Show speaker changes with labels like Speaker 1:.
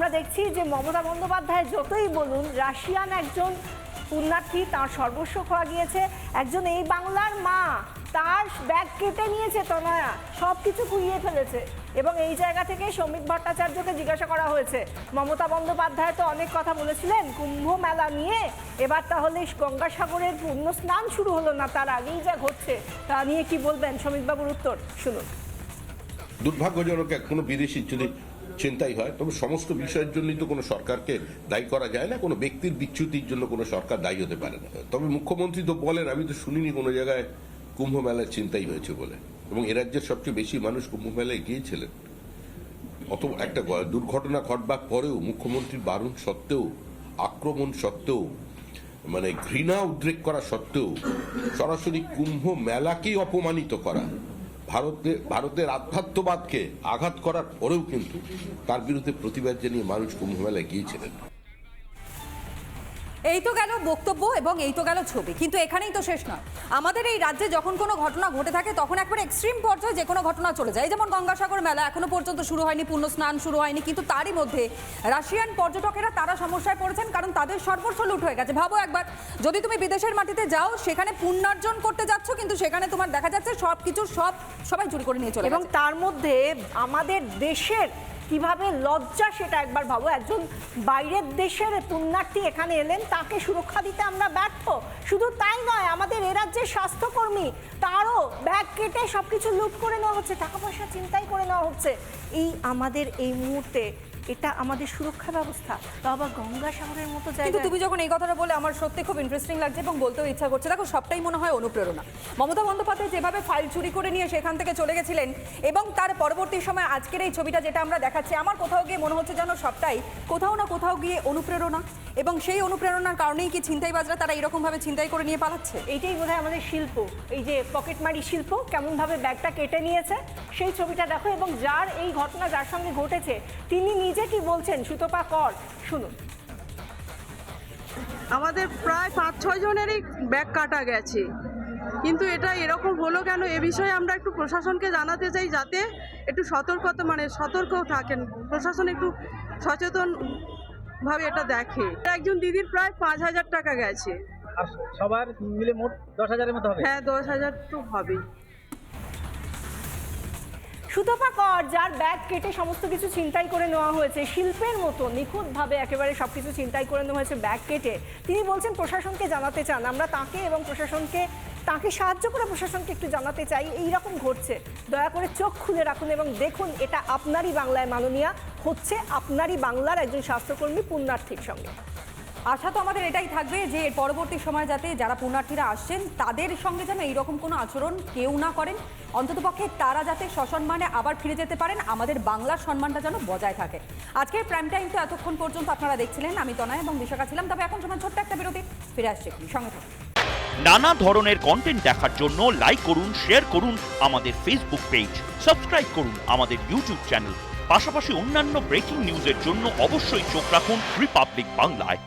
Speaker 1: আমরা দেখছি যে মমতা বন্দ্যোপাধ্যায় যতই বলুন রাশিয়ান একজন পুণ্যার্থী, তার সর্বস্ব খোয়া গিয়েছে, একজন এই বাংলার মা, তার ব্যাগ কেটে নিয়েছে তনয়া, সব কিছু কুড়িয়ে ফেলেছে। এবং এই জায়গা থেকে শ্রমিক ভট্টাচার্যকে জিজ্ঞাসা করা হয়েছে, মমতা বন্দ্যোপাধ্যায় তো অনেক কথা বলেছিলেন কুম্ভ মেলা নিয়ে, এবার তাহলে গঙ্গাসাগরের পূর্ণ স্নান শুরু হলো না, তার আগেই যা ঘটছে তা নিয়ে কি বলবেন শ্রমিকবাবুর উত্তর শুনুন।
Speaker 2: দুর্ভাগ্যজনক কোনো বিদেশি যদি চিন্তাই হয়, তবে সমস্ত বিষয়ের জন্যই তো কোনো সরকারকে দায়ী করা যায় না, কোনো ব্যক্তির বিচ্যুতির জন্য কোনো সরকার দায়ী হতে পারে না। তবে মুখ্যমন্ত্রী তো বলেন, আমি তো শুনিনি কোনো জায়গায় কুম্ভ মেলায় চিন্তাই হয়েছে বলে, এবং এ রাজ্যের সবচেয়ে বেশি মানুষ কুম্ভ মেলায় গিয়েছিলেন। অত একটা দুর্ঘটনা ঘটবার পরেও মুখ্যমন্ত্রীর বারণ সত্ত্বেও, আক্রমণ সত্ত্বেও, মানে ঘৃণা উদ্রেক করা সত্ত্বেও সরাসরি কুম্ভ মেলাকেই অপমানিত করা, ভারতের আধ্যাত্মবাদকে আঘাত করার পরেও কিন্তু তার বিরুদ্ধে প্রতিবাদ জানিয়ে মানুষ কুম্ভ মেলায় গিয়েছিলেন।
Speaker 3: এই তো গেল বক্তব্য এবং এই তো গেল ছবি, কিন্তু এখানেই তো শেষ নয়। আমাদের এই রাজ্যে যখন কোনো ঘটনা ঘটে থাকে তখন একবার এক্সট্রিম পর্যায়ে যে কোনো ঘটনা চলে যায়। যেমন গঙ্গাসাগর মেলা এখনো পর্যন্ত শুরু হয়নি, পূর্ণ স্নান শুরু হয়নি, কিন্তু তারই মধ্যে রাশিয়ান পর্যটকেরা তারা সমস্যায় পড়েছেন, কারণ তাদের সর্বস্ব লুট হয়ে গেছে। ভাবো একবার, যদি তুমি বিদেশের মাটিতে যাও, সেখানে পুণ্যার্জন করতে যাচ্ছ, কিন্তু সেখানে তোমার দেখা যাচ্ছে সবাই চুরি করে নিয়ে চলে,
Speaker 1: এবং তার মধ্যে আমাদের দেশের কিভাবে লজ্জা সেটা একবার ভাবো। একজন বাইরের দেশের পুণ্যার্থী এখানে এলেন, তাকে সুরক্ষা দিতে আমরা ব্যর্থ। শুধু তাই নয়, আমাদের এ রাজ্যের স্বাস্থ্যকর্মী, তারও ব্যাগ কেটে সবকিছু লুট করে নেওয়া হচ্ছে, টাকা পয়সা ছিনতাই করে নেওয়া হচ্ছে। আমাদের এই মুহূর্তে এটা আমাদের সুরক্ষা ব্যবস্থা, তো আবার গঙ্গাসাগরের মতো জায়গা।
Speaker 3: কিন্তু তুমি যখন এই কথাটা বলে আমার সত্যি খুব ইন্টারেস্টিং লাগছে এবং বলতেও ইচ্ছা করছে। দেখো, সবটাই মনে হয় অনুপ্রেরণা। মমতা বন্দ্যোপাধ্যায় যেভাবে ফাইল চুরি করে নিয়ে সেখান থেকে চলে গেছিলেন, এবং তার পরবর্তী সময় আজকের এই ছবিটা যেটা আমরা দেখাচ্ছি, আমার কোথাও গিয়ে মনে হচ্ছে যেন সবটাই কোথাও না কোথাও গিয়ে অনুপ্রেরণা, এবং সেই অনুপ্রেরণার কারণেই কি ছিনতাইবাজরা তারা এরকমভাবে ছিনতাই করে নিয়ে পালাচ্ছে।
Speaker 1: এইটাই বোধহয় আমাদের শিল্প, এই যে পকেটমারি শিল্প, কেমনভাবে ব্যাগটা কেটে নিয়েছে সেই ছবিটা দেখো। এবং যার এই ঘটনা যার সঙ্গে ঘটেছে তিনি নিজে কি বলছেন, সুতপা কর শুনুন।
Speaker 4: আমাদের প্রায় 5-6 জনেরই ব্যাগ কাটা গেছে, কিন্তু এটা এরকম হলো কেন, এ বিষয়ে আমরা একটু প্রশাসনকে জানাতে চাই, যাতে একটু সতর্ক থাকেন, প্রশাসন একটু সচেতন ভাবে এটা দেখে। একজন দিদির প্রায় 5,000 টাকা গেছে,
Speaker 5: আর সবার মিলে মোট 10,000-এর মতো হবে।
Speaker 4: হ্যাঁ, 10,000 তো হবেই।
Speaker 1: সুতপা কর, যার ব্যাগ কেটে সমস্ত কিছু ছিনতাই করে নেওয়া হয়েছে, শিল্পের মতো নিখুঁতভাবে একেবারে সবকিছু ছিনতাই করে নেওয়া হয়েছে ব্যাগ কেটে, তিনি বলছেন প্রশাসনকে জানাতে চান, আমরা তাকে এবং তাকে সাহায্য করে প্রশাসনকে একটু জানাতে চাই এইরকম ঘটছে, দয়া করে চোখ খুলে রাখুন এবং দেখুন এটা আপনারই বাংলায় মাননীয়া হচ্ছে, আপনারই বাংলার একজন স্বাস্থ্যকর্মী পুণ্যার্থীর সঙ্গে।
Speaker 3: আশা তো আমাদের এটাই থাকবে যে এর পরবর্তী সময় যাতে যারা পুণ্যার্থীরা আসছেন তাদের সঙ্গে যেন এইরকম কোনো আচরণ কেউ না করেন, অন্ততপক্ষে তারা যাতে সসম্মানে আবার ফিরে যেতে পারেন, আমাদের বাংলার সম্মানটা যেন বজায় থাকে। আজকের প্রাইম টাইম তো এতক্ষণ পর্যন্ত আপনারা দেখছিলেন, আমি তনয় এবং বিশাখা ছিলাম। তবে এখন সময় ছোট্ট একটা বিরতি, ফিরে আসছে সঙ্গে থাকুন।
Speaker 6: নানা ধরনের কন্টেন্ট দেখার জন্য লাইক করুন, শেয়ার করুন আমাদের ফেসবুক পেজ, সাবস্ক্রাইব করুন আমাদের ইউটিউব চ্যানেল। পাশাপাশি অন্যান্য ব্রেকিং নিউজের জন্য অবশ্যই চোখ রাখুন রিপাবলিক বাংলায়।